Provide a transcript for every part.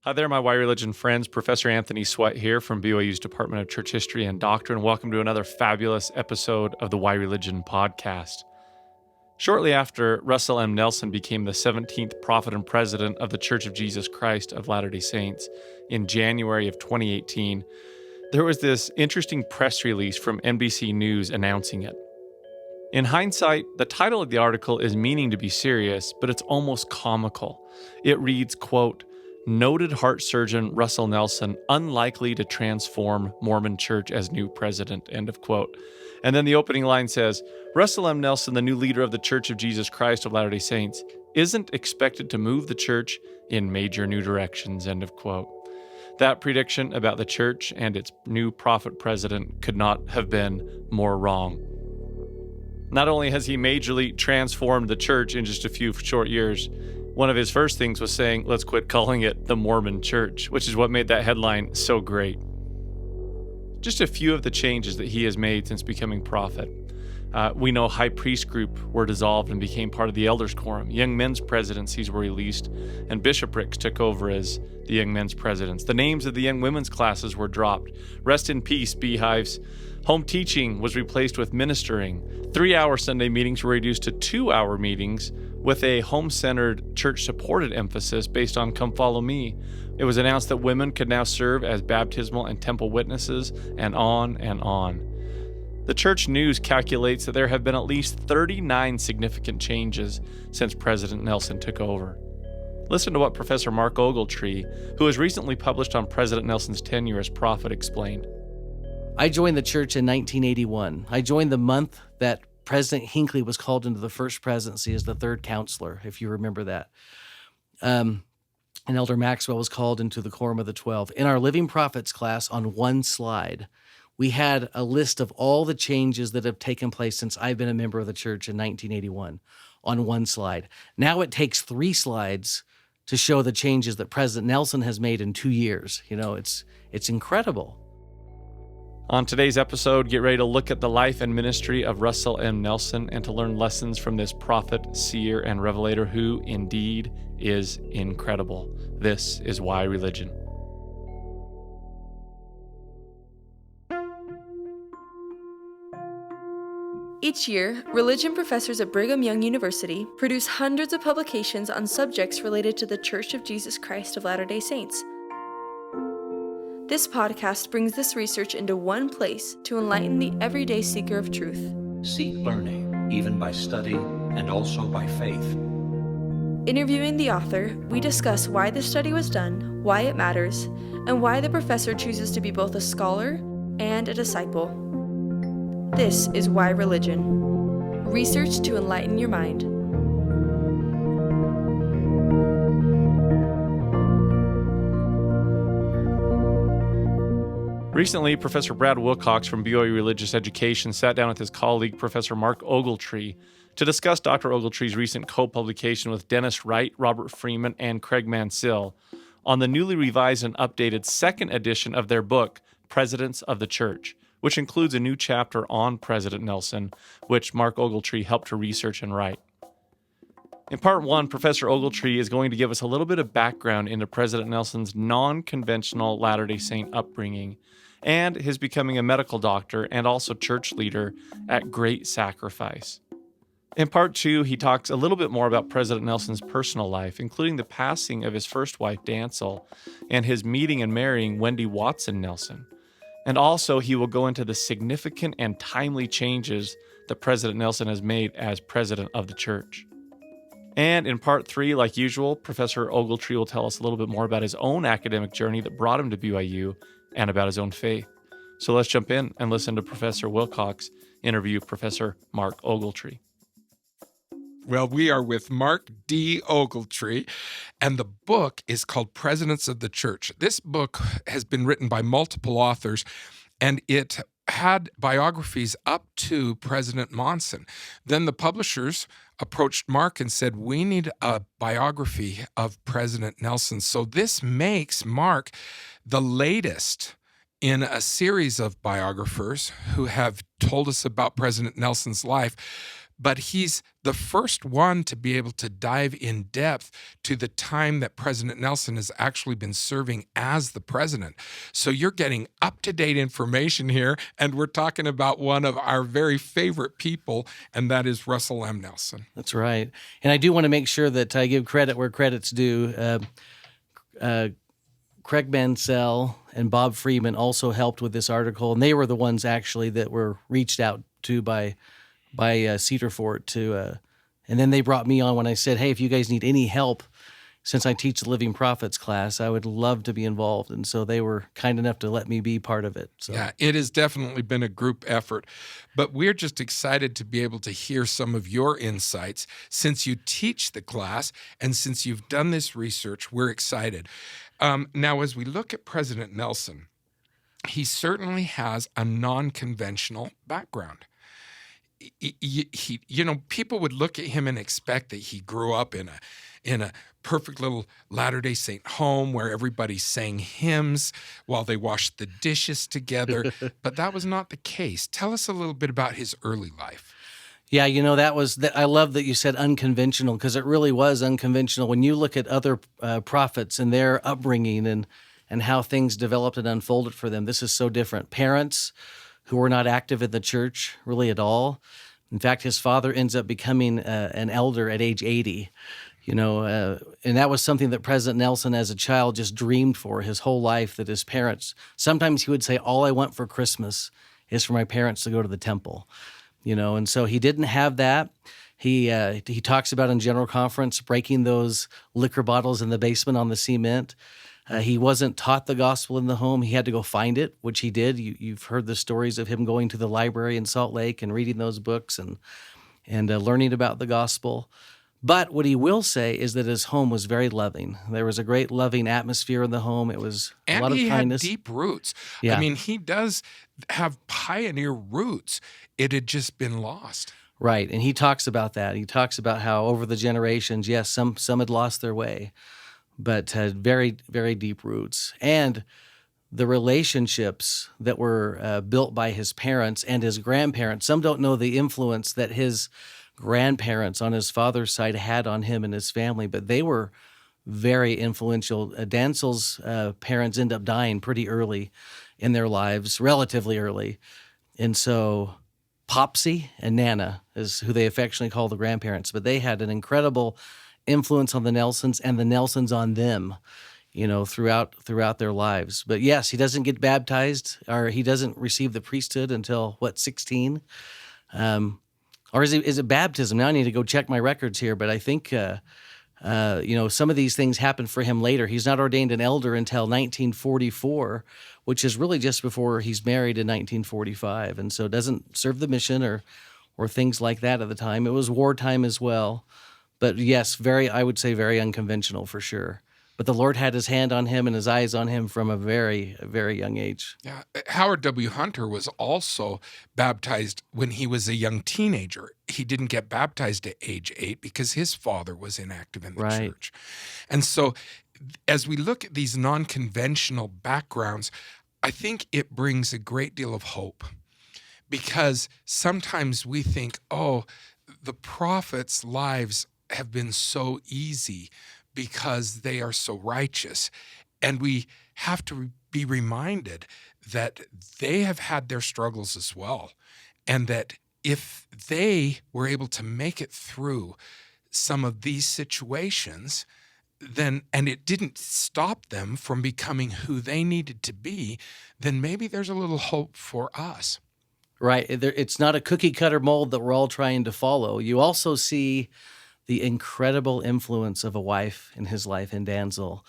Hi there, my Why Religion friends. Professor Anthony Sweat here from BYU's Department of Church History and Doctrine. Welcome to another fabulous episode of the Why Religion podcast. Shortly after Russell M. Nelson became the 17th prophet and president of the Church of Jesus Christ of Latter-day Saints in January of 2018, there was this interesting press release from NBC News announcing it. In hindsight, the title of the article is meaning to be serious, but it's almost comical. It reads, quote, "Noted heart surgeon Russell Nelson unlikely to transform Mormon Church as new president," end of quote. And then the opening line says, "Russell M. Nelson, the new leader of the Church of Jesus Christ of Latter-day Saints, isn't expected to move the church in major new directions," end of quote. That prediction about the church and its new prophet president could not have been more wrong. Not only has he majorly transformed the church in just a few short years, one of his first things was saying, let's quit calling it the Mormon Church, which is what made that headline so great. Just a few of the changes that he has made since becoming prophet. We know high priest group were dissolved and became part of the elders quorum. Young men's presidencies were released, and bishoprics took over as the young men's presidents. The names of the young women's classes were dropped. Rest in peace, beehives. Home teaching was replaced with ministering. 3-hour Sunday meetings were reduced to 2-hour meetings with a home-centered, church-supported emphasis based on Come Follow Me. It was announced that women could now serve as baptismal and temple witnesses, and on and on. The Church News calculates that there have been at least 39 significant changes since President Nelson took over. Listen to what Professor Mark Ogletree, who has recently published on President Nelson's tenure as prophet, explained. I joined the church in 1981. I joined the month that President Hinckley was called into the first presidency as the third counselor, if you remember that. And Elder Maxwell was called into the Quorum of the 12. In our Living Prophets class, on one slide, we had a list of all the changes that have taken place since I've been a member of the church in 1981 on one slide. Now it takes 3 slides to show the changes that President Nelson has made in 2 years. You know, it's incredible. On today's episode, get ready to look at the life and ministry of Russell M. Nelson and to learn lessons from this prophet, seer, and revelator who, indeed, is incredible. This is Why Religion. Each year, religion professors at Brigham Young University produce hundreds of publications on subjects related to the Church of Jesus Christ of Latter-day Saints. This podcast brings this research into one place to enlighten the everyday seeker of truth. Seek learning, even by study and also by faith. Interviewing the author, we discuss why the study was done, why it matters, and why the professor chooses to be both a scholar and a disciple. This is Why Religion. Research to enlighten your mind. Recently, Professor Brad Wilcox from BYU Religious Education sat down with his colleague, Professor Mark Ogletree, to discuss Dr. Ogletree's recent co-publication with Dennis Wright, Robert Freeman, and Craig Mansell on the newly revised and updated second edition of their book, Presidents of the Church, which includes a new chapter on President Nelson, which Mark Ogletree helped to research and write. In part 1, Professor Ogletree is going to give us a little bit of background into President Nelson's non-conventional Latter-day Saint upbringing and his becoming a medical doctor and also church leader at great sacrifice. In part 2, he talks a little bit more about President Nelson's personal life, including the passing of his first wife, Dancel, and his meeting and marrying Wendy Watson Nelson. And also, he will go into the significant and timely changes that President Nelson has made as president of the church. And in part 3, like usual, Professor Ogletree will tell us a little bit more about his own academic journey that brought him to BYU and about his own faith. So let's jump in and listen to Professor Wilcox interview Professor Mark Ogletree. Well, we are with Mark D. Ogletree, and the book is called Presidents of the Church. This book has been written by multiple authors, and it had biographies up to President Monson. Then the publishers approached Mark and said, we need a biography of President Nelson. So this makes Mark the latest in a series of biographers who have told us about President Nelson's life. but he's the first one to be able to dive in depth to the time that President Nelson has actually been serving as the president. So you're getting up-to-date information here, and we're talking about one of our very favorite people, and that is Russell M. Nelson. That's right. And I do want to make sure that I give credit where credit's due. Craig Mansell and Bob Freeman also helped with this article, and they were the ones actually that were reached out to by Cedar Fort to, and then they brought me on when I said, hey, if you guys need any help, since I teach the Living Prophets class, I would love to be involved. And so they were kind enough to let me be part of it. So. Yeah, it has definitely been a group effort, but we're just excited to be able to hear some of your insights. Since you teach the class and since you've done this research, we're excited. Now, as we look at President Nelson, he certainly has a non-conventional background. People would look at him and expect that he grew up in a perfect little Latter-day Saint home where everybody sang hymns while they washed the dishes together, but that was not the case. Tell us a little bit about his early life. Yeah, I love that you said unconventional, because it really was unconventional. When you look at other prophets and their upbringing and how things developed and unfolded for them, this is so different. Parents who were not active in the church really at all. In fact, his father ends up becoming an elder at age 80. And that was something that President Nelson as a child just dreamed for his whole life, that his parents, sometimes he would say, all I want for Christmas is for my parents to go to the temple, and so he didn't have that. He talks about in General Conference breaking those liquor bottles in the basement on the cement. He wasn't taught the gospel in the home. He had to go find it, which he did. You've heard the stories of him going to the library in Salt Lake and reading those books and learning about the gospel. But what he will say is that his home was very loving. There was a great loving atmosphere in the home. It was a lot of kindness. And he had deep roots. Yeah. I mean, he does have pioneer roots. It had just been lost. Right, and he talks about that. He talks about how over the generations, yes, some had lost their way, but had very, very deep roots. And the relationships that were built by his parents and his grandparents, some don't know the influence that his grandparents on his father's side had on him and his family, but they were very influential. Dansel's parents end up dying pretty early in their lives, relatively early. And so Popsy and Nana is who they affectionately call the grandparents, but they had an incredible influence on the Nelsons and the Nelsons on them, throughout their lives. But yes, he doesn't get baptized, or he doesn't receive the priesthood until 16? Or is it baptism? Now I need to go check my records here, but I think some of these things happen for him later. He's not ordained an elder until 1944, which is really just before he's married in 1945, and so doesn't serve the mission or things like that at the time. It was wartime as well, but yes, I would say very unconventional for sure. But the Lord had his hand on him and his eyes on him from a very, very young age. Yeah, Howard W. Hunter was also baptized when he was a young teenager. He didn't get baptized at age 8 because his father was inactive in the church. And so as we look at these non-conventional backgrounds, I think it brings a great deal of hope, because sometimes we think, the prophets' lives have been so easy because they are so righteous. And we have to be reminded that they have had their struggles as well. And that if they were able to make it through some of these situations, and it didn't stop them from becoming who they needed to be, then maybe there's a little hope for us. Right. It's not a cookie cutter mold that we're all trying to follow. You also see the incredible influence of a wife in his life in Danzel.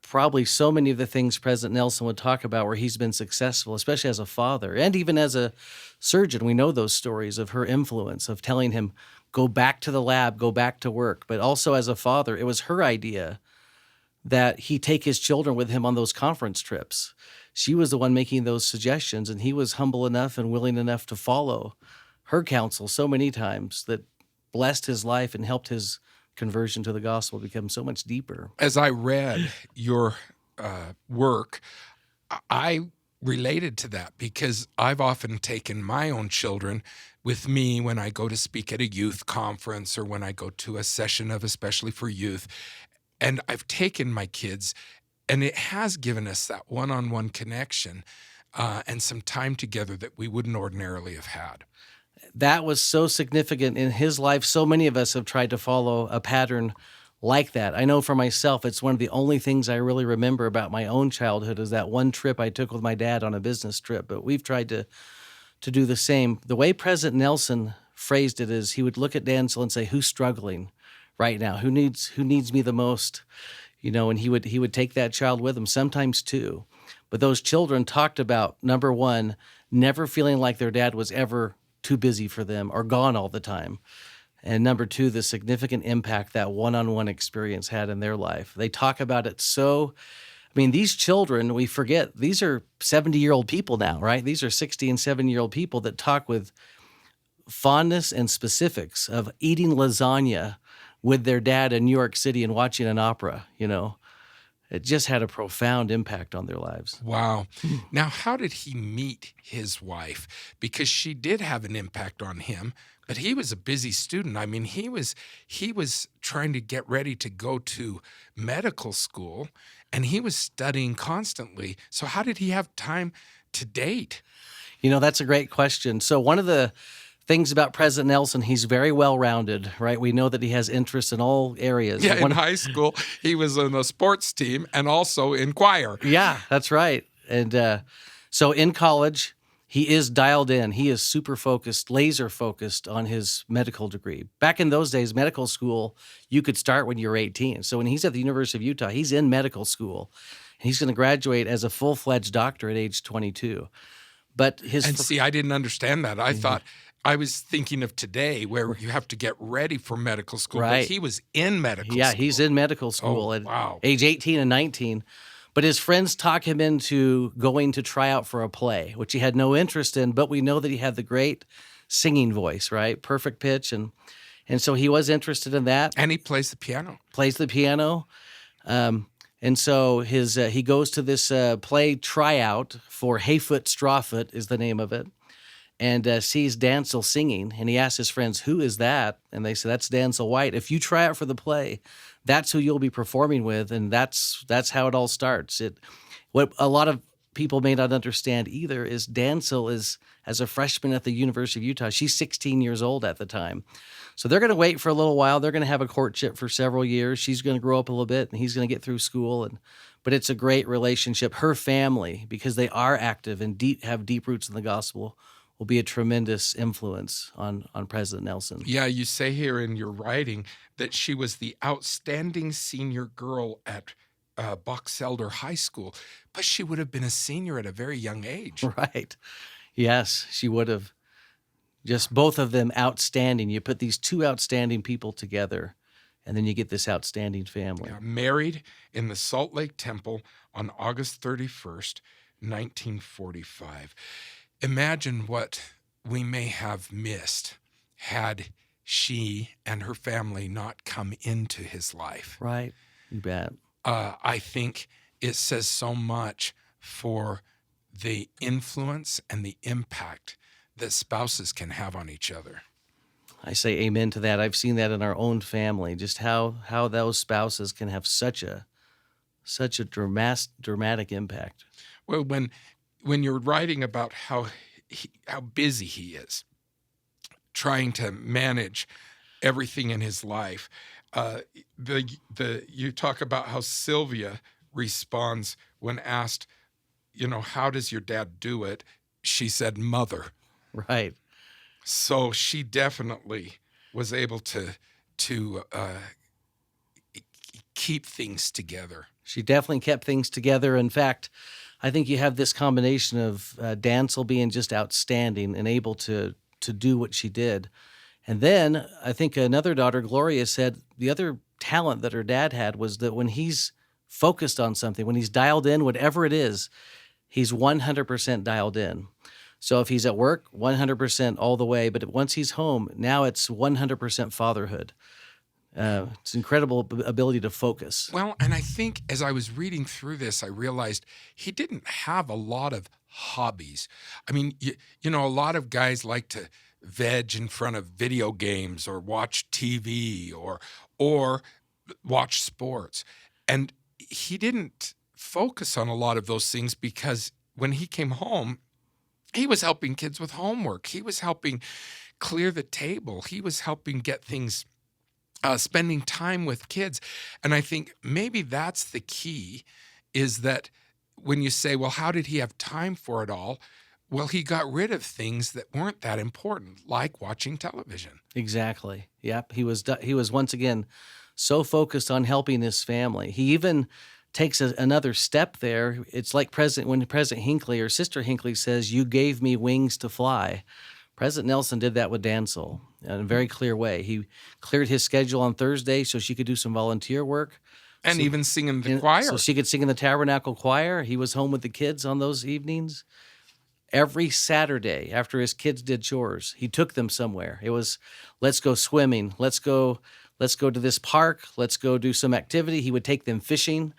Probably so many of the things President Nelson would talk about where he's been successful, especially as a father and even as a surgeon. We know those stories of her influence, of telling him, go back to the lab, go back to work. But also as a father, it was her idea that he take his children with him on those conference trips. She was the one making those suggestions, and he was humble enough and willing enough to follow her counsel so many times that blessed his life and helped his conversion to the gospel become so much deeper. As I read your work, I related to that because I've often taken my own children with me when I go to speak at a youth conference or when I go to a session of Especially for Youth. And I've taken my kids, and it has given us that one-on-one connection and some time together that we wouldn't ordinarily have had. That was so significant in his life. So many of us have tried to follow a pattern like that. I know for myself, it's one of the only things I really remember about my own childhood is that one trip I took with my dad on a business trip. But we've tried to do the same. The way President Nelson phrased it is he would look at Dancel and say, "Who's struggling right now? Who needs me the most?" And he would take that child with him, sometimes two. But those children talked about, number one, never feeling like their dad was ever too busy for them or gone all the time. And number two, the significant impact that one-on-one experience had in their life. They talk about it these children, we forget, these are 70-year-old people now, right? These are 60 and 70-year-old people that talk with fondness and specifics of eating lasagna with their dad in New York City and watching an opera, It just had a profound impact on their lives. Wow. Now, how did he meet his wife? Because she did have an impact on him, but he was a busy student. I mean, he was trying to get ready to go to medical school, and he was studying constantly. So how did he have time to date? That's a great question. So one of the things about President Nelson, he's very well-rounded, right? We know that he has interests in all areas. Yeah, in high school, he was on the sports team and also in choir. Yeah, that's right. And so in college, he is dialed in. He is super focused, laser focused on his medical degree. Back in those days, medical school, you could start when you were 18. So when he's at the University of Utah, he's in medical school. And he's going to graduate as a full-fledged doctor at age 22. But I didn't understand that. I thought I was thinking of today where you have to get ready for medical school. Right. But he was in medical school. Yeah, he's in medical school at wow. age 18 and 19. But his friends talk him into going to try out for a play, which he had no interest in, but we know that he had the great singing voice, right? Perfect pitch. And so he was interested in that. And he plays the piano. And so he goes to this play tryout for Hayfoot Strawfoot is the name of it, and sees Dancel singing. And he asks his friends, "Who is that?" And they say, "That's Dancel White. If you try out for the play, that's who you'll be performing with." And that's how it all starts. What a lot of people may not understand either is Dancel is, as a freshman at the University of Utah, she's 16 years old at the time. So they're going to wait for a little while. They're going to have a courtship for several years. She's going to grow up a little bit, and he's going to get through school. But it's a great relationship. Her family, because they are active and have deep roots in the gospel, will be a tremendous influence on President Nelson. Yeah, you say here in your writing that she was the outstanding senior girl at Box Elder High School, but she would have been a senior at a very young age. Right. Yes, she would have. Just both of them outstanding. You put these two outstanding people together, and then you get this outstanding family. Yeah, married in the Salt Lake Temple on August 31st, 1945. Imagine what we may have missed had she and her family not come into his life. Right. You bet. I think it says so much for the influence and the impact that spouses can have on each other. I say amen to that. I've seen that in our own family, just how those spouses can have such a dramatic impact. Well, when you're writing about how busy he is, trying to manage everything in his life, you talk about how Sylvia responds when asked, how does your dad do it? She said, "Mother." Right. So she definitely was able to keep things together. She definitely kept things together. In fact, I think you have this combination of Dancel being just outstanding and able to do what she did. And then I think another daughter, Gloria, said the other talent that her dad had was that when he's focused on something, when he's dialed in, whatever it is, he's 100% dialed in. So if he's at work, 100% all the way. But once he's home, now it's 100% fatherhood. It's incredible ability to focus. Well, and I think as I was reading through this, I realized he didn't have a lot of hobbies. I mean, a lot of guys like to veg in front of video games or watch TV or watch sports. And he didn't focus on a lot of those things because when he came home, he was helping kids with homework. He was helping clear the table. He was helping get things, spending time with kids. And I think maybe that's the key, is that when you say, well, how did he have time for it all? Well, he got rid of things that weren't that important, like watching television. Exactly. Yep. He was once again so focused on helping his family. He even takes another step there. It's like when President Hinckley or Sister Hinckley says, "You gave me wings to fly." President Nelson did that with Dancel in a very clear way. He cleared his schedule on Thursday so she could do some volunteer work. And even sing in the choir. So she could sing in the Tabernacle Choir. He was home with the kids on those evenings. Every Saturday after his kids did chores, he took them somewhere. It was, let's go swimming. Let's go to this park. Let's go do some activity. He would take them fishing.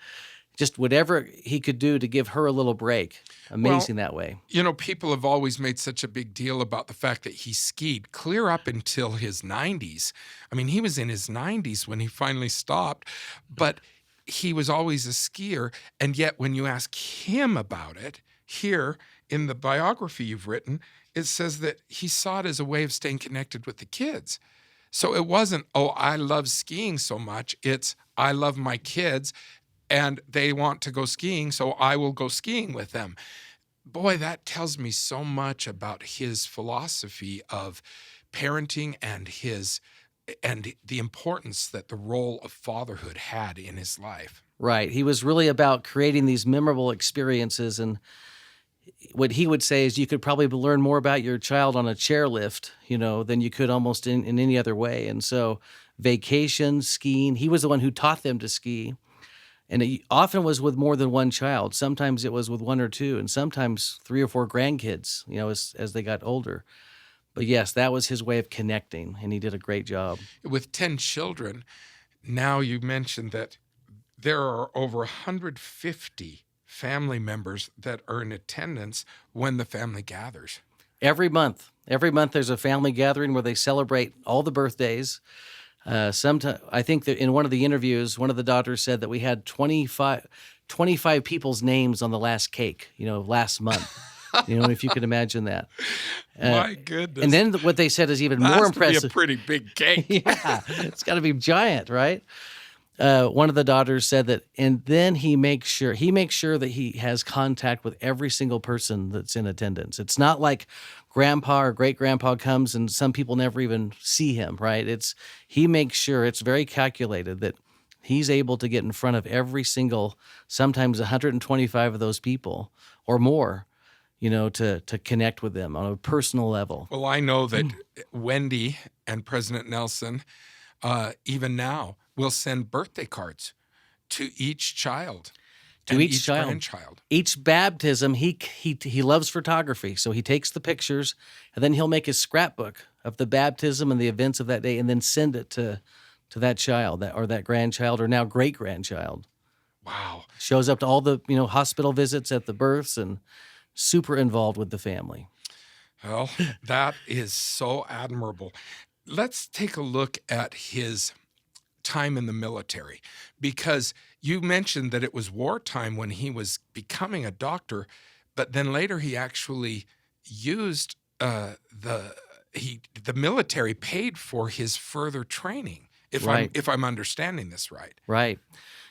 Just whatever he could do to give her a little break. Amazing that way. You know, people have always made such a big deal about the fact that he skied clear up until his 90s. I mean, he was in his 90s when he finally stopped, but he was always a skier. And yet when you ask him about it, here in the biography you've written, it says that he saw it as a way of staying connected with the kids. So it wasn't, oh, I love skiing so much. It's, I love my kids and they want to go skiing, so I will go skiing with them. Boy, that tells me so much about his philosophy of parenting and the importance that the role of fatherhood had in his life. Right. He was really about creating these memorable experiences. And what he would say is you could probably learn more about your child on a chairlift, than you could almost in any other way. And so vacation, skiing, he was the one who taught them to ski. And it often was with more than one child. Sometimes it was with one or two, and sometimes 3 or 4 grandkids, as they got older. But yes, that was his way of connecting, and he did a great job. With 10 children, now you mentioned that there are over 150 family members that are in attendance when the family gathers. Every month there's a family gathering where they celebrate all the birthdays. Sometimes I think that in one of the interviews, one of the daughters said that we had 25 people's names on the last cake, last month. If you could imagine that. My goodness. And then what they said is even more impressive. Be a pretty big cake. Yeah, it's got to be giant, right? One of the daughters said that, and then he makes sure that he has contact with every single person that's in attendance. It's not like grandpa or great grandpa comes and some people never even see him, right? He makes sure, it's very calculated, that he's able to get in front of every single, sometimes 125 of those people or more, to connect with them on a personal level. Well, I know that Wendy and President Nelson, even now, will send birthday cards to each child. To each child. Grandchild. Each baptism, he loves photography, so he takes the pictures, and then he'll make his scrapbook of the baptism and the events of that day, and then send it to that child, that grandchild, or now great-grandchild. Wow. Shows up to all the hospital visits at the births, and super involved with the family. Well, that is so admirable. Let's take a look at his time in the military, because you mentioned that it was wartime when he was becoming a doctor, but then later he actually used the military paid for his further training. If I'm understanding this right. Right.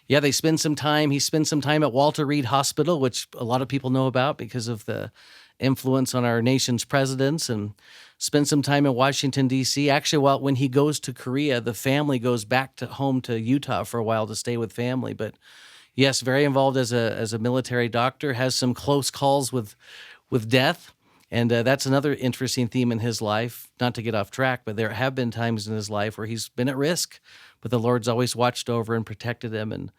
Yeah, he spent some time at Walter Reed Hospital, which a lot of people know about because of the influence on our nation's presidents, and spent some time in Washington, D.C. Actually, when he goes to Korea, the family goes back home to Utah for a while to stay with family. But yes, very involved as a military doctor, has some close calls with death. And that's another interesting theme in his life, not to get off track, but there have been times in his life where he's been at risk, but the Lord's always watched over and protected him.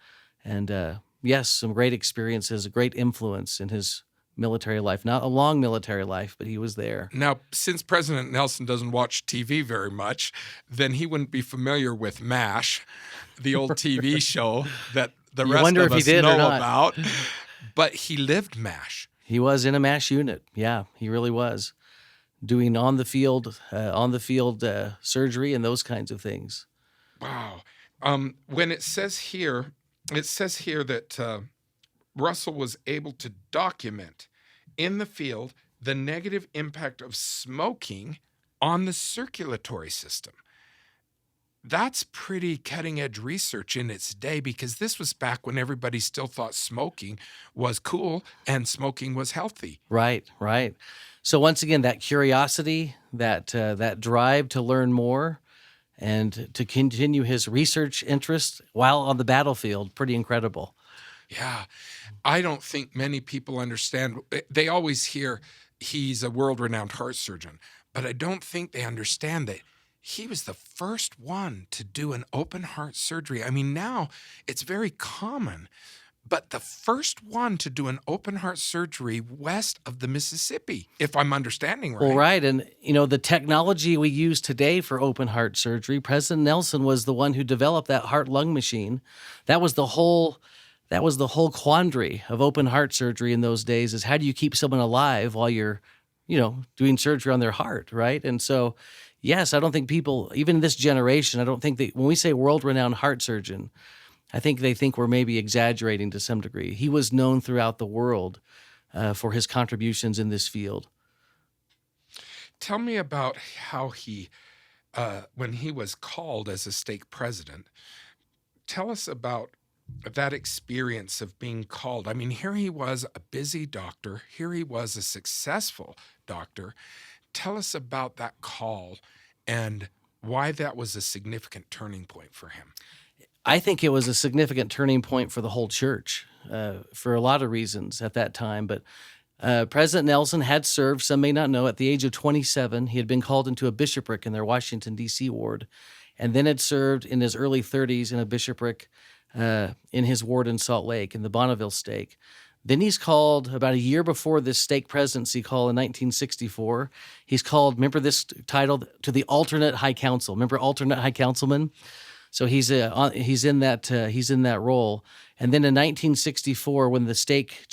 And yes, some great experiences, a great influence in his military life. Not a long military life, but he was there. Now, since President Nelson doesn't watch TV very much, then he wouldn't be familiar with MASH, the old TV show that the rest of us know about. But he lived MASH. He was in a MASH unit. Yeah, he really was. doing on the field surgery and those kinds of things. Wow. When it says here that Russell was able to document in the field the negative impact of smoking on the circulatory system. That's pretty cutting edge research in its day, because this was back when everybody still thought smoking was cool and smoking was healthy. Right. So once again, that curiosity, that drive to learn more and to continue his research interest while on the battlefield, pretty incredible. Yeah. I don't think many people understand. They always hear he's a world-renowned heart surgeon, but I don't think they understand that he was the first one to do an open heart surgery. I mean, now it's very common, but the first one to do an open heart surgery west of the Mississippi, if I'm understanding right. Well, right. And, the technology we use today for open heart surgery, President Nelson was the one who developed that heart-lung machine. That was the whole quandary of open heart surgery in those days, is how do you keep someone alive while you're, doing surgery on their heart, right? And so, yes, I don't think people, even in this generation, I don't think when we say world-renowned heart surgeon, I think they think we're maybe exaggerating to some degree. He was known throughout the world for his contributions in this field. Tell me about how he, when he was called as a stake president, tell us about that experience of being called. I mean, here he was, a busy doctor. Here he was, a successful doctor. Tell us about that call and why that was a significant turning point for him. I think it was a significant turning point for the whole church for a lot of reasons at that time. But President Nelson had served, some may not know, at the age of 27. He had been called into a bishopric in their Washington, D.C. ward, and then had served in his early 30s in a bishopric in his ward in Salt Lake, in the Bonneville stake. Then he's called about a year before this stake presidency call in 1964. He's called, remember this title, to the alternate high council. Remember alternate high councilman? So he's in that role. And then in 1964, when the stake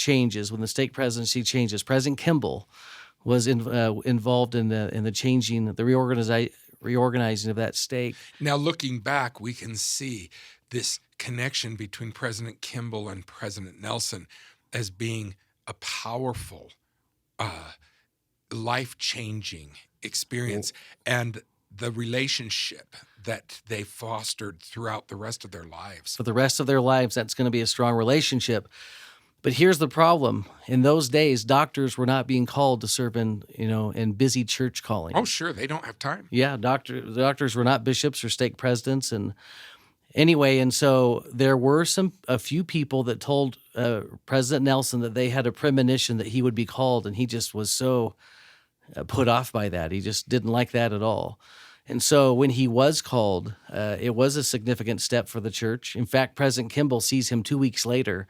presidency changes, President Kimball was involved in the changing, the reorganizing of that stake. Now, looking back, we can see this connection between President Kimball and President Nelson as being a powerful, life-changing experience, and the relationship that they fostered throughout the rest of their lives. For the rest of their lives, that's going to be a strong relationship. But here's the problem. In those days, doctors were not being called to serve in busy church calling. Oh, sure. They don't have time. Yeah, doctors were not bishops or stake presidents. And anyway, and so there were a few people that told President Nelson that they had a premonition that he would be called, and he just was so put off by that. He just didn't like that at all. And so when he was called, it was a significant step for the church. In fact, President Kimball sees him 2 weeks later,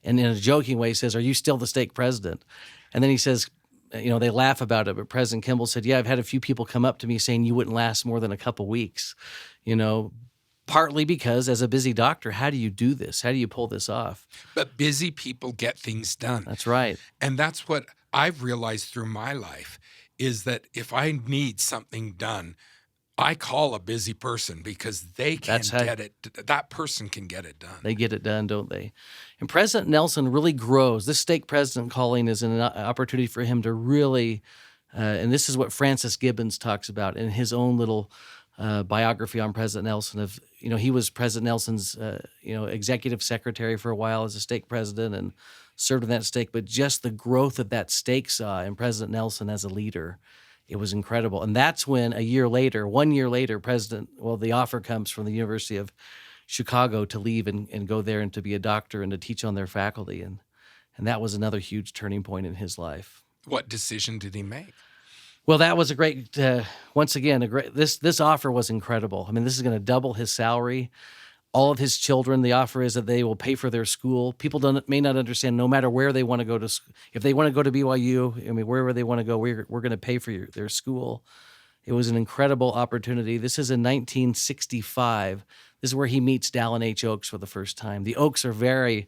and in a joking way says, "Are you still the stake president?" And then he says, they laugh about it, but President Kimball said, "Yeah, I've had a few people come up to me saying you wouldn't last more than a couple weeks, partly because as a busy doctor, how do you do this? How do you pull this off?" But busy people get things done. That's right. And that's what I've realized through my life, is that if I need something done, I call a busy person, because they can get it. That person can get it done. They get it done, don't they? And President Nelson really grows. This stake president calling is an opportunity for him to really, and this is what Francis Gibbons talks about in his own little biography on President Nelson. He was President Nelson's, executive secretary for a while as a stake president and served in that stake. But just the growth that stake saw in President Nelson as a leader, it was incredible. And that's when 1 year later, the offer comes from the University of Chicago to leave and go there and to be a doctor and to teach on their faculty. And that was another huge turning point in his life. What decision did he make? Well, that was a great, this offer was incredible. I mean, this is going to double his salary. All of his children, the offer is that they will pay for their school. People may not understand, no matter where they want to go to school. If they want to go to BYU, wherever they want to go, we're going to pay for their school. It was an incredible opportunity. This is in 1965. This is where he meets Dallin H. Oaks for the first time. The Oaks are very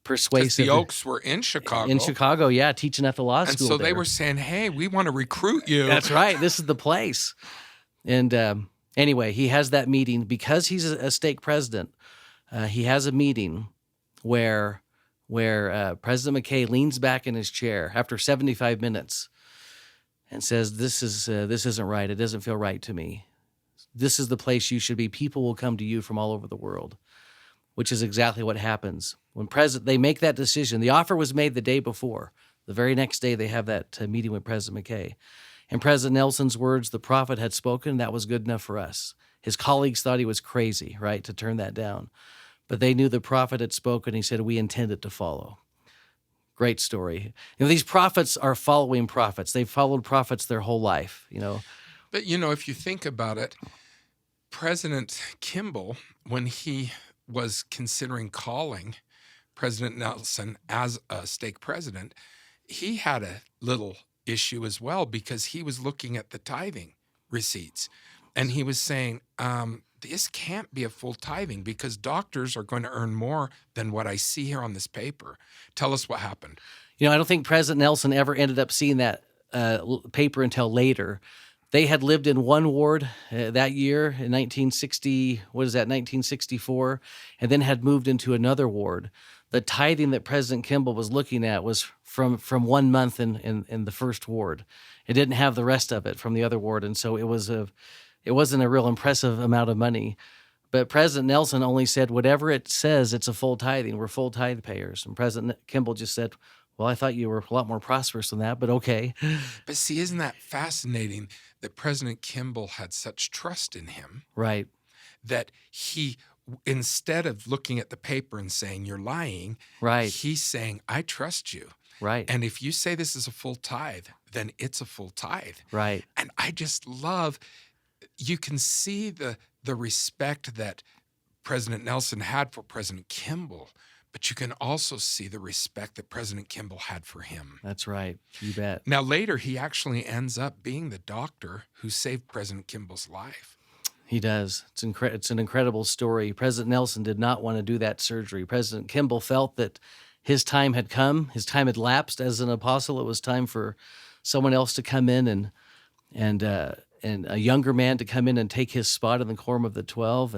Because persuasive. the Oaks were in Chicago. In Chicago, yeah, teaching at the law And school so they there. were saying, hey, we want to recruit you. That's right. This is the place. And anyway, he has that meeting because he's a stake president. He has a meeting where President McKay leans back in his chair after 75 minutes and says, "This isn't right. It doesn't feel right to me. This is the place you should be. People will come to you from all over the world," which is exactly what happens when they make that decision. The offer was made the day before. The very next day, they have that meeting with President McKay. In President Nelson's words, the prophet had spoken. That was good enough for us. His colleagues thought he was crazy, right, to turn that down. But they knew the prophet had spoken. He said, we intended to follow. Great story. These prophets are following prophets. They've followed prophets their whole life, But, if you think about it, President Kimball, when he was considering calling President Nelson as a stake president, he had a little issue as well because he was looking at the tithing receipts. And he was saying, this can't be a full tithing because doctors are going to earn more than what I see here on this paper. Tell us what happened. I don't think President Nelson ever ended up seeing that paper until later. They had lived in one ward that year in 1964, and then had moved into another ward. The tithing that President Kimball was looking at was from 1 month in the first ward. It didn't have the rest of it from the other ward, and so it wasn't a real impressive amount of money. But President Nelson only said, whatever it says, it's a full tithing. We're full tithe payers. And President Kimball just said, well, I thought you were a lot more prosperous than that, but okay. But see, isn't that fascinating that President Kimball had such trust in him? Right. That he, instead of looking at the paper and saying, you're lying, right, he's saying, I trust you. Right. And if you say this is a full tithe, then it's a full tithe. Right. And I just love, you can see the respect that President Nelson had for President Kimball, but you can also see the respect that President Kimball had for him. That's right. You bet. Now, later, he actually ends up being the doctor who saved President Kimball's life. He does. It's an incredible story. President Nelson did not want to do that surgery. President Kimball felt that his time had come. His time had lapsed as an apostle. It was time for someone else to come in and a younger man to come in and take his spot in the quorum of the 12.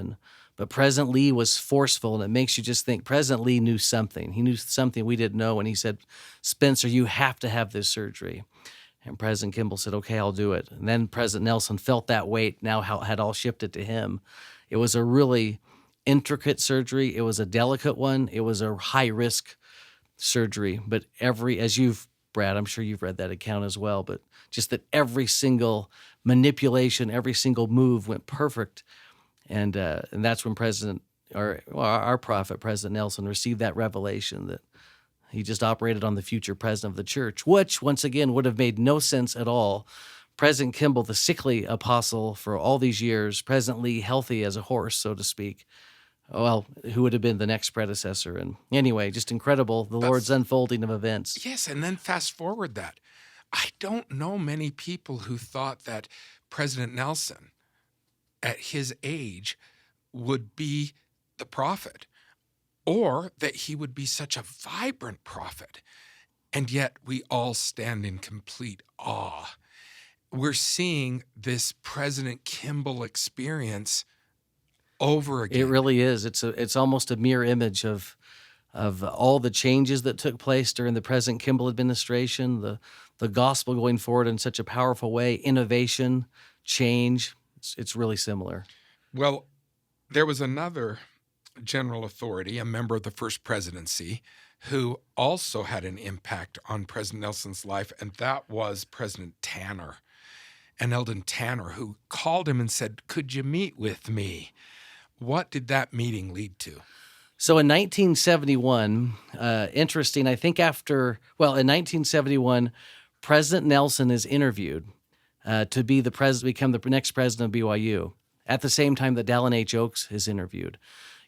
But President Lee was forceful, and it makes you just think President Lee knew something. He knew something we didn't know when he said, Spencer, you have to have this surgery. And President Kimball said, okay, I'll do it. And then President Nelson felt that weight now had all shifted to him. It was a really intricate surgery. It was a delicate one. It was a high-risk surgery. But Brad, I'm sure you've read that account as well, but just that every single manipulation, every single move went perfect. And that's when our prophet, President Nelson, received that revelation that he just operated on the future president of the church, which, once again, would have made no sense at all. President Kimball, the sickly apostle for all these years, President Lee, healthy as a horse, so to speak. Well, who would have been the next predecessor? And anyway, just incredible, Lord's unfolding of events. Yes, and then fast forward that. I don't know many people who thought that President Nelson, at his age, would be the prophet, or that he would be such a vibrant prophet. And yet we all stand in complete awe. We're seeing this President Kimball experience over again. It really is. It's almost a mirror image of all the changes that took place during the President Kimball administration, the gospel going forward in such a powerful way, innovation, change. It's really similar. Well, there was another general authority, a member of the first presidency, who also had an impact on President Nelson's life, and that was President Tanner. And Eldon Tanner, who called him and said, could you meet with me? What did that meeting lead to? So in 1971, interesting, I think in 1971, President Nelson is interviewed to become the next president of BYU at the same time that Dallin H. Oaks is interviewed.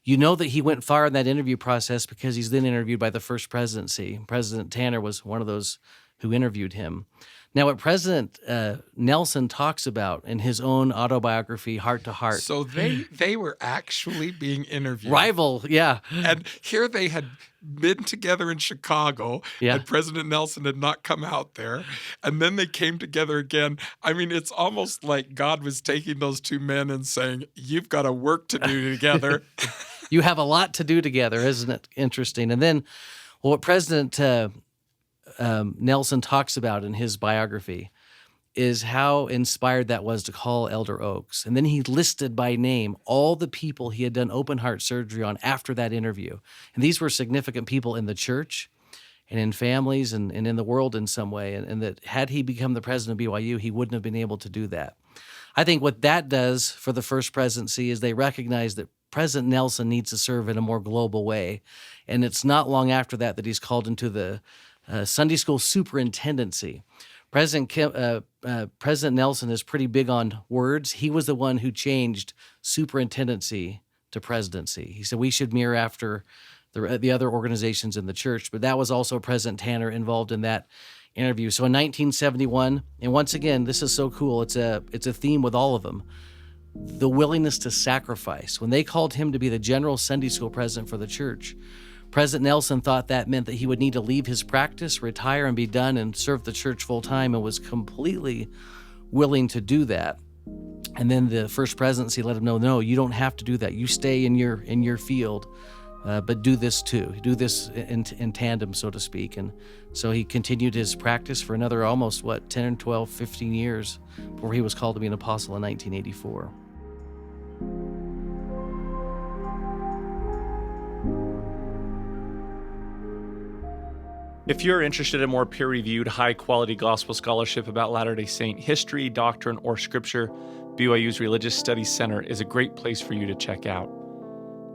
You know that he went far in that interview process because he's then interviewed by the first presidency. President Tanner was one of those who interviewed him. Now, what President Nelson talks about in his own autobiography, Heart to Heart. So they were actually being interviewed. Rival, yeah. And here they had been together in Chicago, Yeah. and President Nelson had not come out there. And then they came together again. I mean, it's almost like God was taking those two men and saying, you've got a work to do together. You have a lot to do together, isn't it interesting? And then what President Nelson talks about in his biography is how inspired that was to call Elder Oaks. And then he listed by name all the people he had done open heart surgery on after that interview. And these were significant people in the church and in families and in the world in some way. And that had he become the president of BYU, he wouldn't have been able to do that. I think what that does for the first presidency is they recognize that President Nelson needs to serve in a more global way. And it's not long after that that he's called into the Sunday school superintendency. President Nelson is pretty big on words. He was the one who changed superintendency to presidency. He said we should mirror after the other organizations in the church, but that was also President Tanner involved in that interview. So in 1971, and once again, this is so cool. It's a theme with all of them. The willingness to sacrifice. When they called him to be the general Sunday school president for the church, President Nelson thought that meant that he would need to leave his practice, retire, and be done and serve the church full time, and was completely willing to do that. And then the first presidency let him know, no, you don't have to do that. You stay in your field, but do this too. Do this in tandem, so to speak. And so he continued his practice for another almost, 10, 12, 15 years before he was called to be an apostle in 1984. If you're interested in more peer-reviewed, high-quality gospel scholarship about Latter-day Saint history, doctrine, or scripture, BYU's Religious Studies Center is a great place for you to check out.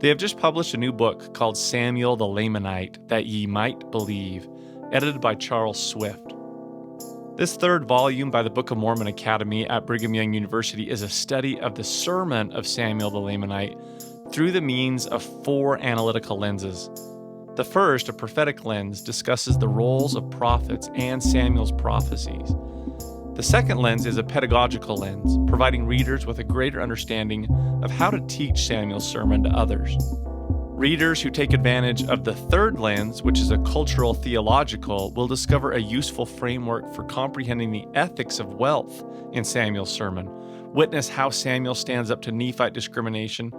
They have just published a new book called Samuel the Lamanite, That Ye Might Believe, edited by Charles Swift. This third volume by the Book of Mormon Academy at Brigham Young University is a study of the sermon of Samuel the Lamanite through the means of 4 analytical lenses. The first, a prophetic lens, discusses the roles of prophets and Samuel's prophecies. The second lens is a pedagogical lens, providing readers with a greater understanding of how to teach Samuel's sermon to others. Readers who take advantage of the third lens, which is a cultural theological, will discover a useful framework for comprehending the ethics of wealth in Samuel's sermon, witness how Samuel stands up to Nephite discrimination,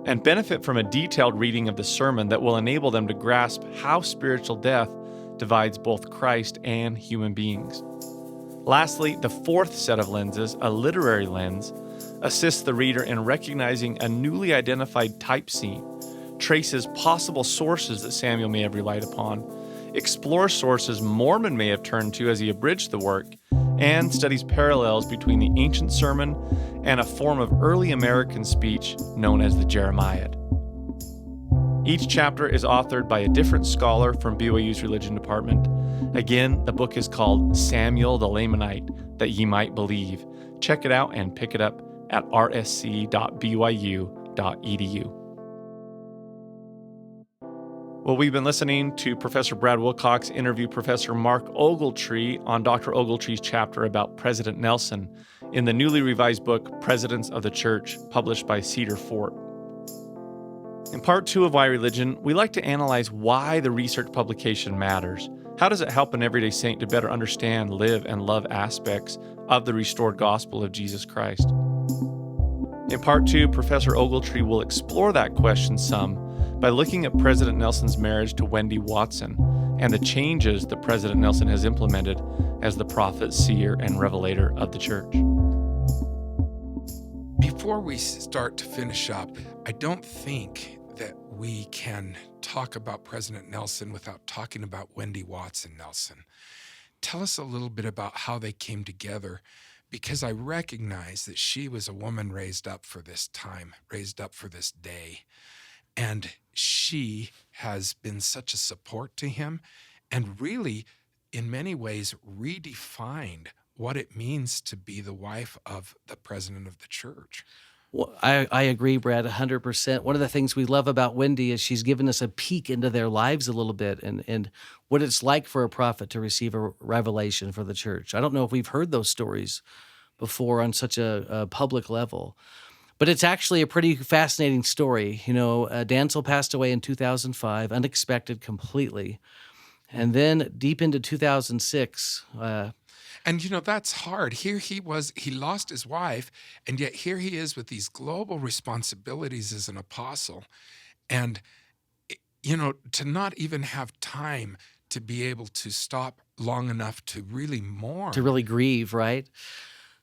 and benefit from a detailed reading of the sermon that will enable them to grasp how spiritual death divides both Christ and human beings. Lastly, the fourth set of lenses, a literary lens, assists the reader in recognizing a newly identified type scene, traces possible sources that Samuel may have relied upon, explores sources Mormon may have turned to as he abridged the work, and studies parallels between the ancient sermon and a form of early American speech known as the Jeremiad. Each chapter is authored by a different scholar from BYU's religion department. Again, the book is called Samuel the Lamanite, That Ye Might Believe. Check it out and pick it up at rsc.byu.edu. Well, we've been listening to Professor Brad Wilcox interview Professor Mark Ogletree on Dr. Ogletree's chapter about President Nelson in the newly revised book, Presidents of the Church, published by Cedar Fort. In part 2 of Why Religion, we like to analyze why the research publication matters. How does it help an everyday saint to better understand, live, and love aspects of the restored gospel of Jesus Christ? In part 2, Professor Ogletree will explore that question some by looking at President Nelson's marriage to Wendy Watson and the changes that President Nelson has implemented as the prophet, seer, and revelator of the church. Before we start to finish up, I don't think that we can talk about President Nelson without talking about Wendy Watson Nelson. Tell us a little bit about how they came together, because I recognize that she was a woman raised up for this time, raised up for this day. And she has been such a support to him and really, in many ways, redefined what it means to be the wife of the president of the church. Well, I agree, Brad, 100%. One of the things we love about Wendy is she's given us a peek into their lives a little bit and what it's like for a prophet to receive a revelation for the church. I don't know if we've heard those stories before on such a public level, but it's actually a pretty fascinating story. Dansel passed away in 2005, unexpected completely. And then deep into 2006, And that's hard. Here he lost his wife, and yet here he is with these global responsibilities as an apostle. And, to not even have time to be able to stop long enough to really mourn. to really grieve, right?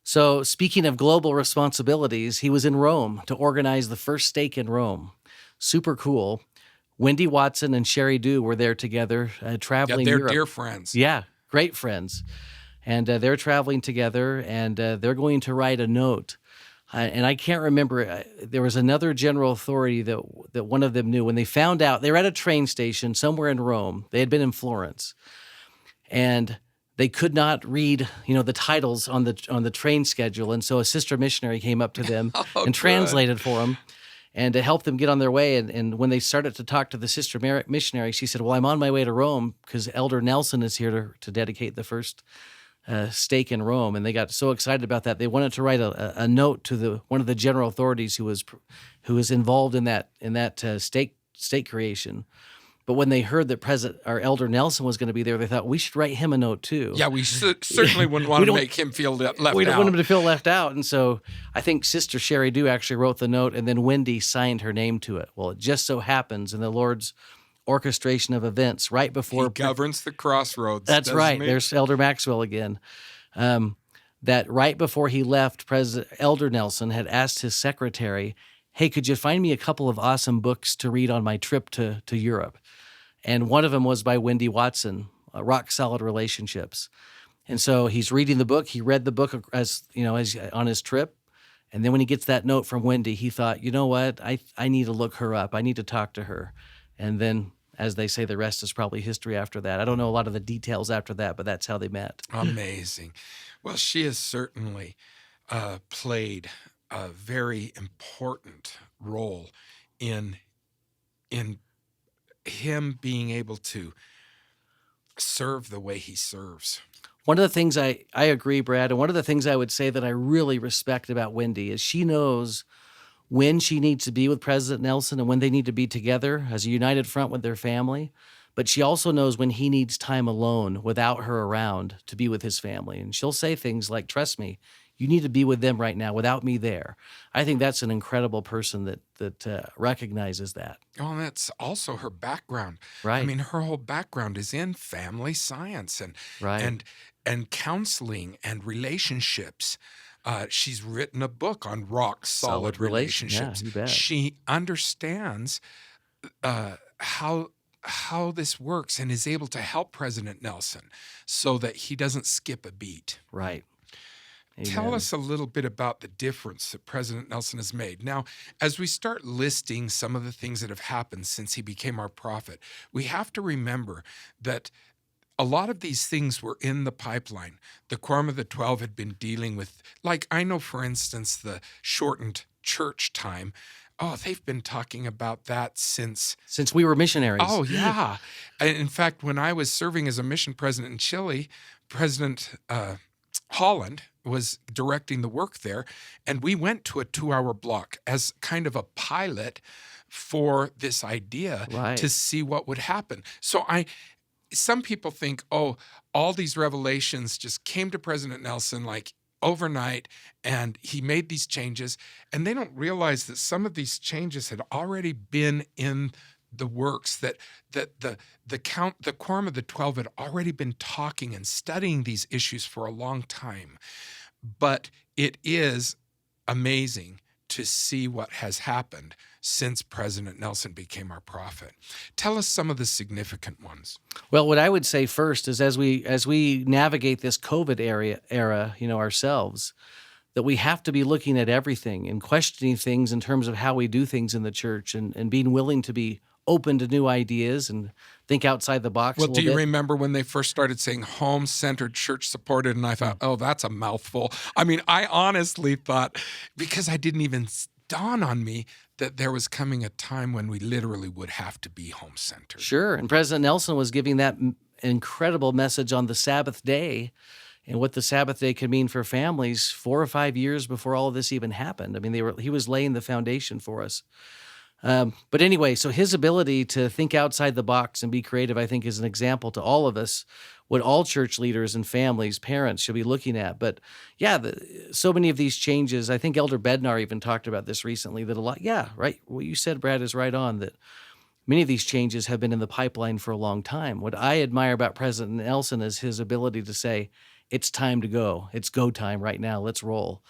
So, speaking of global responsibilities, he was in Rome to organize the first stake in Rome. Super cool. Wendy Watson and Sherry Dew were there together, Yeah, traveling they're Europe. dear friends. Yeah, great friends. And they're traveling together, and they're going to write a note. And I can't remember. There was another general authority that one of them knew. When they found out, they were at a train station somewhere in Rome. They had been in Florence, and they could not read, the titles on the train schedule. And so a sister missionary came up to them Oh, and good. translated for them, and to help them get on their way. And when they started to talk to the sister missionary, she said, "Well, I'm on my way to Rome because Elder Nelson is here to dedicate the first stake in Rome." And they got so excited about that, they wanted to write a note to one of the general authorities who was involved in that stake creation. But when they heard that our Elder Nelson was going to be there, they thought we should write him a note too. Yeah, we certainly wouldn't want to make him feel left out. We don't want him to feel left out. And so I think Sister Sherry Dew actually wrote the note, and then Wendy signed her name to it. Well, it just so happens in the Lord's orchestration of events right before He governs the crossroads. That's right. He? There's Elder Maxwell again. That right before he left, Elder Nelson had asked his secretary, "Hey, could you find me a couple of awesome books to read on my trip to Europe?" And one of them was by Wendy Watson, Rock Solid Relationships. And so he's reading the book. He read the book as on his trip. And then when he gets that note from Wendy, he thought, you know what? I need to look her up. I need to talk to her. And then, as they say, the rest is probably history after that. I don't know a lot of the details after that, but that's how they met. Amazing. Well, she has certainly played a very important role in him being able to serve the way he serves. One of the things I agree, Brad, and one of the things I would say that I really respect about Wendy is she knows when she needs to be with President Nelson and when they need to be together as a united front with their family. But she also knows when he needs time alone without her around to be with his family. And she'll say things like, "Trust me, you need to be with them right now without me there." I think that's an incredible person that recognizes that. Oh, and that's also her background. Right. I mean, her whole background is in family science Right. and counseling and relationships. She's written a book on rock solid relationships. Yeah, you bet. She understands how this works and is able to help President Nelson so that he doesn't skip a beat. Right. Tell Amen. us a little bit about the difference that President Nelson has made. Now, as we start listing some of the things that have happened since he became our prophet, we have to remember that a lot of these things were in the pipeline. The Quorum of the 12 had been dealing with, like, I know, for instance, the shortened church time. Oh, they've been talking about that since we were missionaries. Oh, yeah. In fact, when I was serving as a mission president in Chile, President Holland was directing the work there, and we went to a 2-hour block as kind of a pilot for this idea Right. to see what would happen. So some people think, oh, all these revelations just came to President Nelson like overnight, and he made these changes, and they don't realize that some of these changes had already been in the works, that the Quorum of the 12 had already been talking and studying these issues for a long time. But it is amazing to see what has happened since President Nelson became our prophet. Tell us some of the significant ones. Well, what I would say first is as we navigate this COVID era, ourselves, that we have to be looking at everything and questioning things in terms of how we do things in the church and being willing to be open to new ideas and think outside the box a Well, little do you bit. remember when they first started saying home-centered, church-supported, and I thought, oh, that's a mouthful. I mean, I honestly thought, because I didn't even dawn on me that there was coming a time when we literally would have to be home-centered. Sure. And President Nelson was giving that incredible message on the Sabbath day and what the Sabbath day could mean for families 4 or 5 years before all of this even happened. I mean, he was laying the foundation for us. But anyway, so his ability to think outside the box and be creative, I think, is an example to all of us, what all church leaders and families, parents should be looking at. But yeah, so many of these changes, I think Elder Bednar even talked about this recently, that a lot, yeah, right. What you said, Brad, is right on, that many of these changes have been in the pipeline for a long time. What I admire about President Nelson is his ability to say, it's time to go. It's go time right now. Let's roll.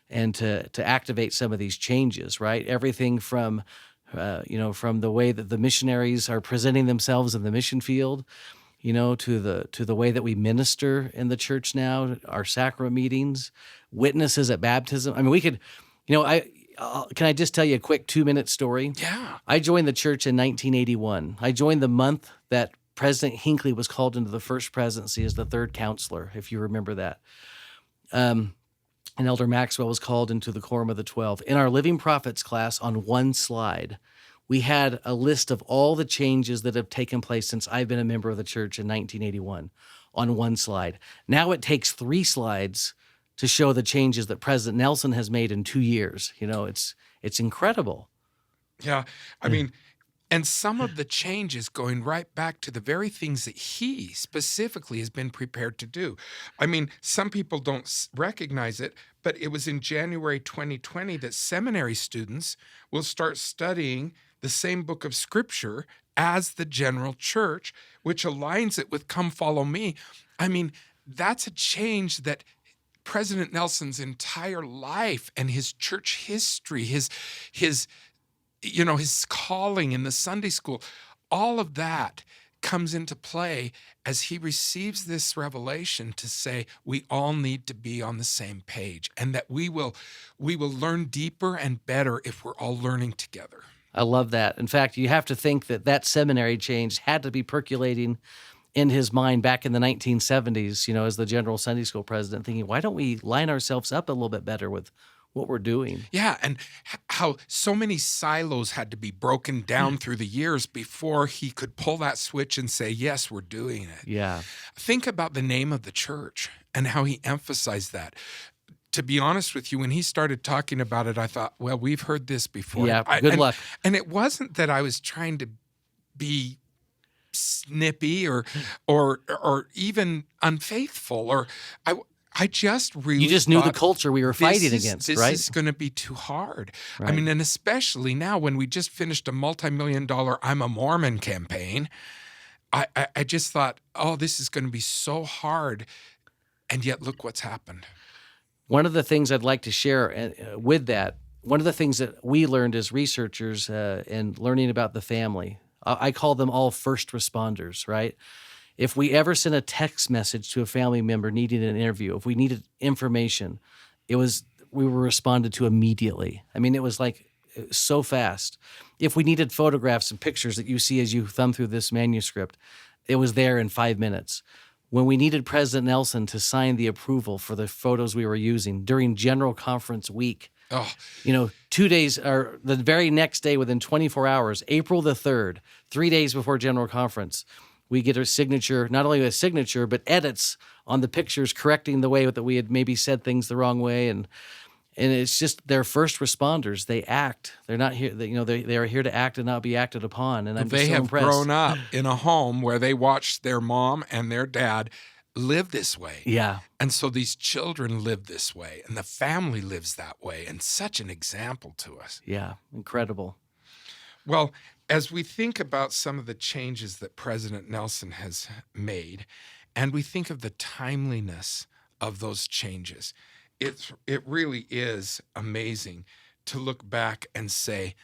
And to activate some of these changes, right? Everything from from the way that the missionaries are presenting themselves in the mission field, to the way that we minister in the church now, our sacrament meetings, witnesses at baptism. I mean, we could, can I just tell you a quick 2-minute story? Yeah. I joined the church in 1981. I joined the month that President Hinckley was called into the first presidency as the third counselor, if you remember that. And Elder Maxwell was called into the Quorum of the 12. In our Living Prophets class, on one slide, we had a list of all the changes that have taken place since I've been a member of the church in 1981 on one slide. Now it takes 3 slides to show the changes that President Nelson has made in 2 years. It's incredible. Yeah. I mean, and some of the changes going right back to the very things that he specifically has been prepared to do. I mean, some people don't recognize it, but it was in January 2020 that seminary students will start studying the same book of Scripture as the general church, which aligns it with Come Follow Me. I mean, that's a change that President Nelson's entire life and his church history, his calling in the Sunday school, all of that comes into play as he receives this revelation to say we all need to be on the same page, and that we will learn deeper and better if we're all learning together. I love that. In fact, you have to think that seminary change had to be percolating in his mind back in the 1970s, as the general Sunday school president, thinking, why don't we line ourselves up a little bit better with what we're doing? Yeah, and how so many silos had to be broken down through the years before he could pull that switch and say, yes, we're doing it. Yeah. Think about the name of the church and how he emphasized that. To be honest with you, when he started talking about it, I thought, well, we've heard this before. Yeah, good luck. And it wasn't that I was trying to be snippy or even unfaithful, or I just really You just knew the thought, culture we were fighting against, right? This is going to be too hard. Right. I mean, and especially now when we just finished a multi-million-dollar I'm a Mormon campaign, I just thought, oh, this is going to be so hard. And yet look what's happened. One of the things I'd like to share with that, one of the things that we learned as researchers and learning about the family, I call them all first responders, right? If we ever sent a text message to a family member needing an interview, if we needed information, we were responded to immediately. I mean, it was so fast. If we needed photographs and pictures that you see as you thumb through this manuscript, it was there in 5 minutes. When we needed President Nelson to sign the approval for the photos we were using during General Conference week, 2 days or the very next day within 24 hours, April the 3rd, 3 days before General Conference, we get a signature, not only a signature, but edits on the pictures correcting the way that we had maybe said things the wrong way. And it's just they're first responders. They act. They're not here. They are here to act and not be acted upon. And I'm just so impressed. They have grown up in a home where they watched their mom and their dad live this way. Yeah. And so these children live this way, and the family lives that way, and such an example to us. Yeah, incredible. Well, as we think about some of the changes that President Nelson has made, and we think of the timeliness of those changes, it really is amazing to look back and say,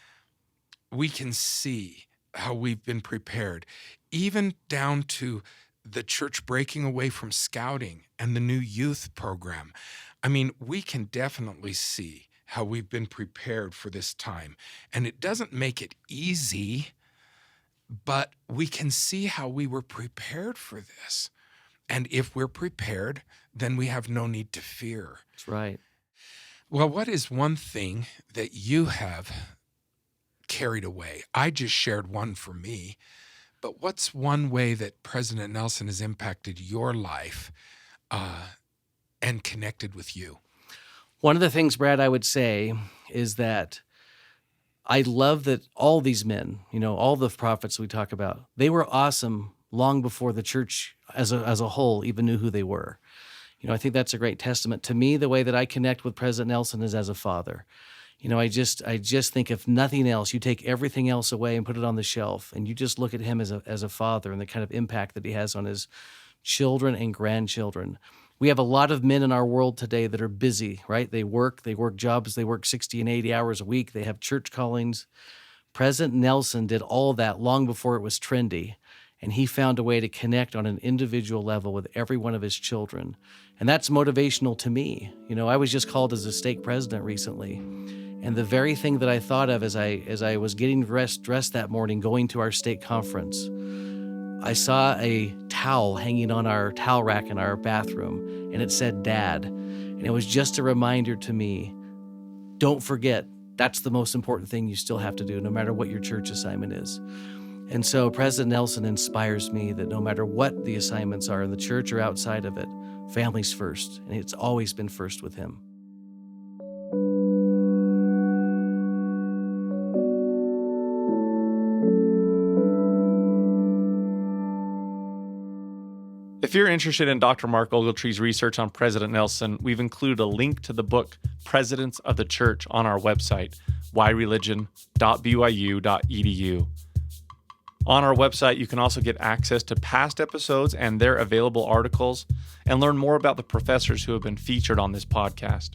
we can see how we've been prepared, even down to the church breaking away from scouting and the new youth program. I mean, we can definitely see how we've been prepared for this time. And it doesn't make it easy, but we can see how we were prepared for this. And if we're prepared, then we have no need to fear. That's right. Well, what is one thing that you have carried away? I just shared one for me, but what's one way that President Nelson has impacted your life and connected with you? One of the things, Brad, I would say is that I love that all these men, all the prophets we talk about, they were awesome long before the church as a whole even knew who they were. I think that's a great testament to me. The way that I connect with President Nelson is as a father. I just think if nothing else, you take everything else away and put it on the shelf, and you just look at him as a father and the kind of impact that he has on his children and grandchildren. We have a lot of men in our world today that are busy, right? They work jobs, they work 60 and 80 hours a week, they have church callings. President Nelson did all that long before it was trendy, and he found a way to connect on an individual level with every one of his children. And that's motivational to me. I was just called as a stake president recently, and the very thing that I thought of as I was getting dressed that morning going to our stake conference, I saw a towel hanging on our towel rack in our bathroom, and it said Dad. And it was just a reminder to me, don't forget, that's the most important thing you still have to do, no matter what your church assignment is. And so President Nelson inspires me that no matter what the assignments are in the church or outside of it, family's first, and it's always been first with him. If you're interested in Dr. Mark Ogletree's research on President Nelson, we've included a link to the book Presidents of the Church on our website, whyreligion.byu.edu. On our website, you can also get access to past episodes and their available articles, and learn more about the professors who have been featured on this podcast.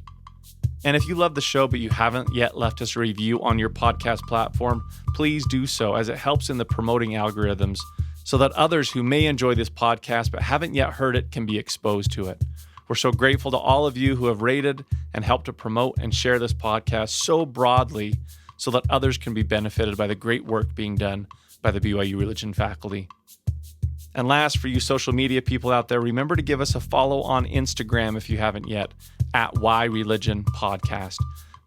And if you love the show but you haven't yet left us a review on your podcast platform, please do so, as it helps in the promoting algorithms so that others who may enjoy this podcast but haven't yet heard it can be exposed to it. We're so grateful to all of you who have rated and helped to promote and share this podcast so broadly so that others can be benefited by the great work being done by the BYU Religion faculty. And last, for you social media people out there, remember to give us a follow on Instagram if you haven't yet, at Why Religion Podcast.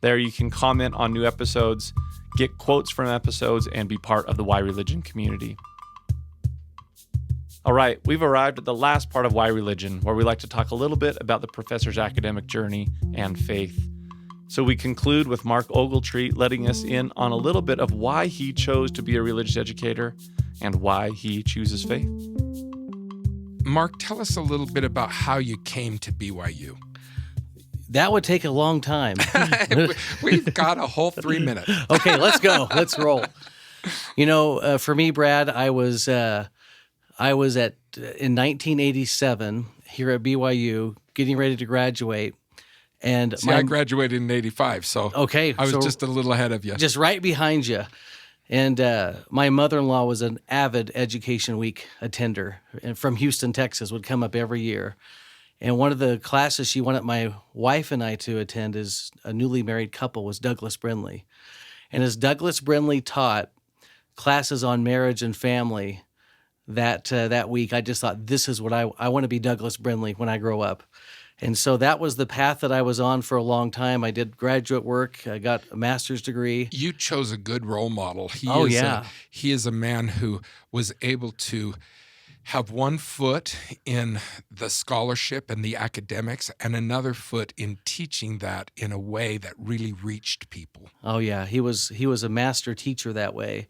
There you can comment on new episodes, get quotes from episodes, and be part of the Why Religion community. All right, we've arrived at the last part of Why Religion, where we like to talk a little bit about the professor's academic journey and faith. So we conclude with Mark Ogletree letting us in on a little bit of why he chose to be a religious educator and why he chooses faith. Mark, tell us a little bit about how you came to BYU. That would take a long time. We've got a whole 3 minutes. Okay, let's go. Let's roll. For me, Brad, I was in 1987 here at BYU, getting ready to graduate. And I graduated in 85, so okay, I was just a little ahead of you. Just right behind you. And my mother-in-law was an avid Education Week attender, and from Houston, Texas, would come up every year. And one of the classes she wanted my wife and I to attend as a newly married couple was Douglas Brindley. And as Douglas Brindley taught classes on marriage and family that week, I just thought, this is what I want to be Douglas Brindley when I grow up. And so that was the path that I was on for a long time. I did graduate work. I got a master's degree. You chose a good role model. He is a man who was able to have one foot in the scholarship and the academics and another foot in teaching that in a way that really reached people. Oh, yeah. He was a master teacher that way.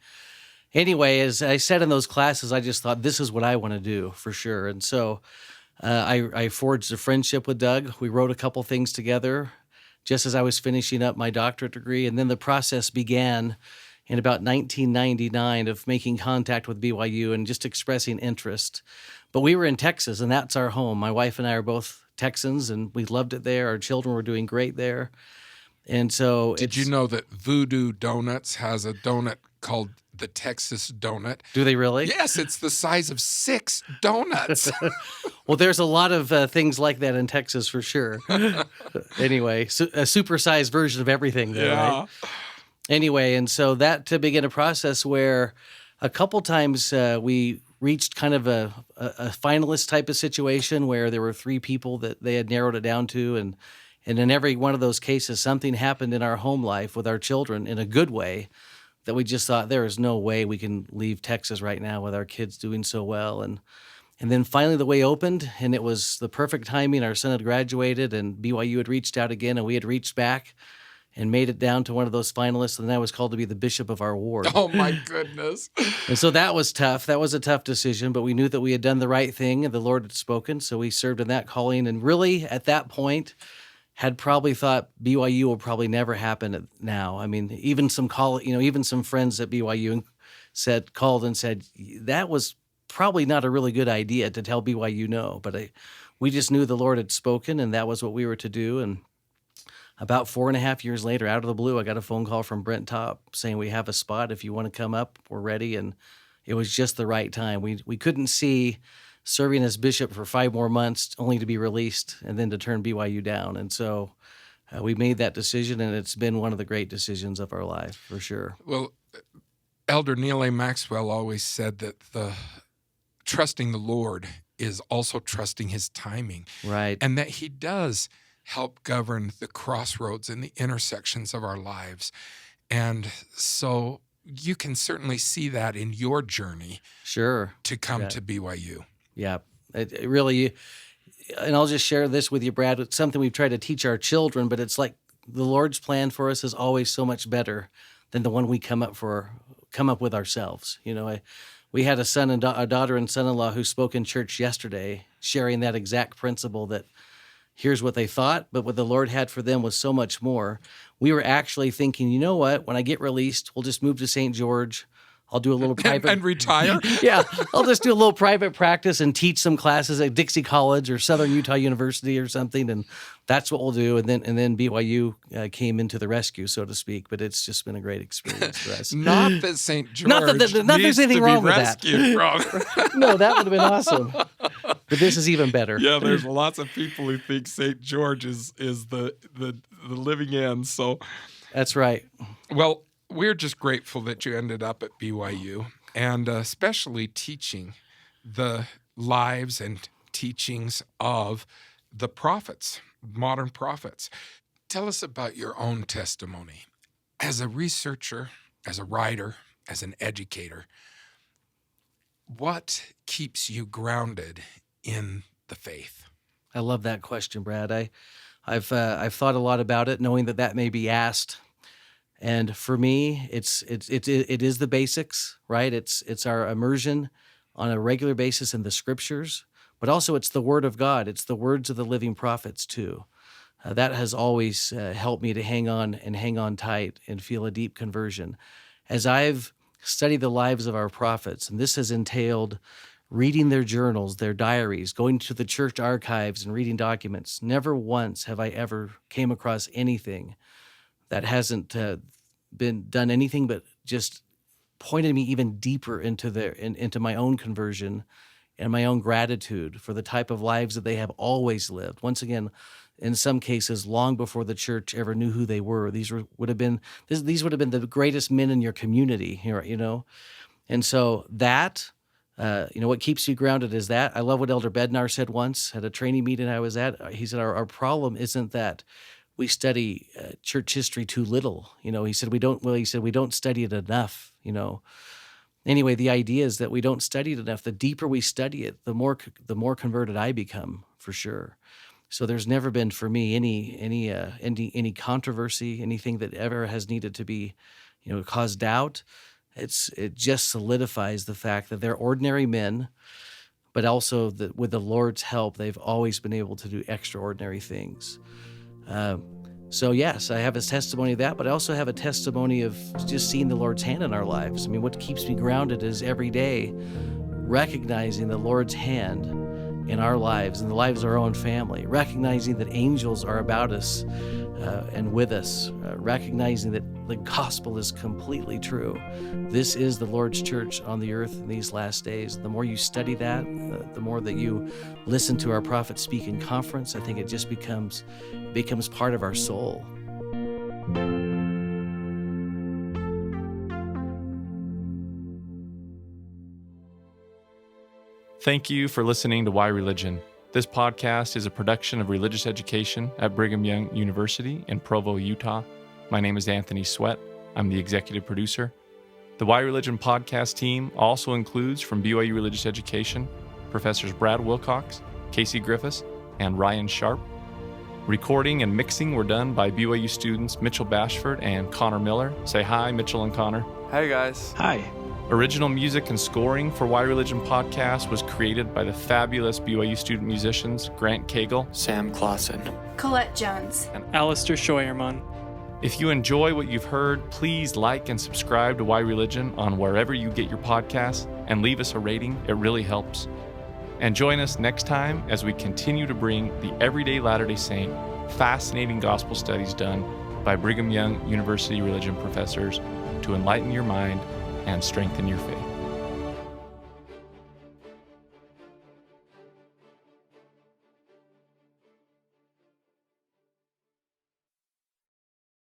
Anyway, as I said in those classes, I just thought, this is what I want to do for sure. And so I forged a friendship with Doug. We wrote a couple things together just as I was finishing up my doctorate degree. And then the process began in about 1999 of making contact with BYU and just expressing interest. But we were in Texas, and that's our home. My wife and I are both Texans, and we loved it there. Our children were doing great there. And so Did you know that Voodoo Donuts has a donut called the Texas Donut? Do they really? Yes, it's the size of 6 donuts. Well, there's a lot of things like that in Texas for sure. Anyway, a supersized version of everything there, right? Anyway, and so that to begin a process where a couple times we reached kind of a finalist type of situation where there were 3 people that they had narrowed it down to, and And in every one of those cases, something happened in our home life with our children in a good way that we just thought there is no way we can leave Texas right now with our kids doing so well. And then finally the way opened, and it was the perfect timing. Our son had graduated, and BYU had reached out again, and we had reached back and made it down to one of those finalists, and I was called to be the bishop of our ward. Oh, my goodness. And so that was tough. That was a tough decision, but we knew that we had done the right thing, and the Lord had spoken, so we served in that calling. And really, at that point, had probably thought BYU will probably never happen now. I mean, even some even some friends at BYU called and said, that was probably not a really good idea to tell BYU no, but we just knew the Lord had spoken, and that was what we were to do. And about 4.5 years later, out of the blue, I got a phone call from Brent Top saying, we have a spot. If you want to come up, we're ready. And it was just the right time. We couldn't see serving as bishop for 5 more months only to be released and then to turn BYU down. And so we made that decision, and it's been one of the great decisions of our life, for sure. Well, Elder Neil A. Maxwell always said that trusting the Lord is also trusting his timing. Right. And that he does help govern the crossroads and the intersections of our lives. And so you can certainly see that in your journey. Sure. To come to BYU. Yeah. It really, and I'll just share this with you, Brad. It's something we've tried to teach our children, but it's like the Lord's plan for us is always so much better than the one we come up with ourselves. We had a daughter and son-in-law who spoke in church yesterday, sharing that exact principle that here's what they thought, but what the Lord had for them was so much more. We were actually thinking, you know what? When I get released, we'll just move to St. George. I'll do a little private and retire. Yeah, I'll just do a little private practice and teach some classes at Dixie College or Southern Utah University or something, and that's what we'll do. And then BYU came into the rescue, so to speak. But it's just been a great experience for us. Not that St. George not there's anything wrong with that. No, that would have been awesome. But this is even better. Yeah, there's lots of people who think St. George is the living end. So that's right. Well, we're just grateful that you ended up at BYU, and especially teaching the lives and teachings of the prophets, modern prophets. Tell us about your own testimony. As a researcher, as a writer, as an educator, what keeps you grounded in the faith? I love that question, Brad. I've thought a lot about it, knowing that may be asked. And for me, it is the basics, right? It's our immersion on a regular basis in the scriptures, but also it's the Word of God. It's the words of the living prophets too. That has always helped me to hang on tight and feel a deep conversion. As I've studied the lives of our prophets, and this has entailed reading their journals, their diaries, going to the church archives and reading documents, never once have I ever came across anything that hasn't been done anything but just pointed me even deeper into my own conversion and my own gratitude for the type of lives that they have always lived. Once again, in some cases, long before the church ever knew who they were. These would have been the greatest men in your community here, And so that, what keeps you grounded is that. I love what Elder Bednar said once at a training meeting I was at. He said, our problem isn't that we study church history too little. He said we don't study it enough. Anyway, the idea is that we don't study it enough. The deeper we study it, the more converted I become, for sure. So there's never been for me any controversy, anything that ever has needed to be, cause doubt. It just solidifies the fact that they're ordinary men, but also that with the Lord's help, they've always been able to do extraordinary things. So yes, I have a testimony of that, but I also have a testimony of just seeing the Lord's hand in our lives. I mean, what keeps me grounded is every day recognizing the Lord's hand in our lives and the lives of our own family, recognizing that angels are about us and with us, recognizing that the gospel is completely true. This is the Lord's church on the earth in these last days. The more you study that, the more that you listen to our prophets speak in conference, I think it just becomes part of our soul. Thank you for listening to Why Religion. This podcast is a production of religious education at Brigham Young University in Provo, Utah. My name is Anthony Sweat. I'm the executive producer. The Why Religion podcast team also includes, from BYU Religious Education, Professors Brad Wilcox, Casey Griffiths, and Ryan Sharp. Recording and mixing were done by BYU students Mitchell Bashford and Connor Miller. Say hi, Mitchell and Connor. Hey, guys. Hi. Original music and scoring for Why Religion podcast was created by the fabulous BYU student musicians Grant Cagle, Sam Clausen, Colette Jones, and Alistair Scheuermann. If you enjoy what you've heard, please like and subscribe to Why Religion on wherever you get your podcasts and leave us a rating. It really helps. And join us next time as we continue to bring the everyday Latter-day Saint fascinating gospel studies done by Brigham Young University religion professors to enlighten your mind and strengthen your faith.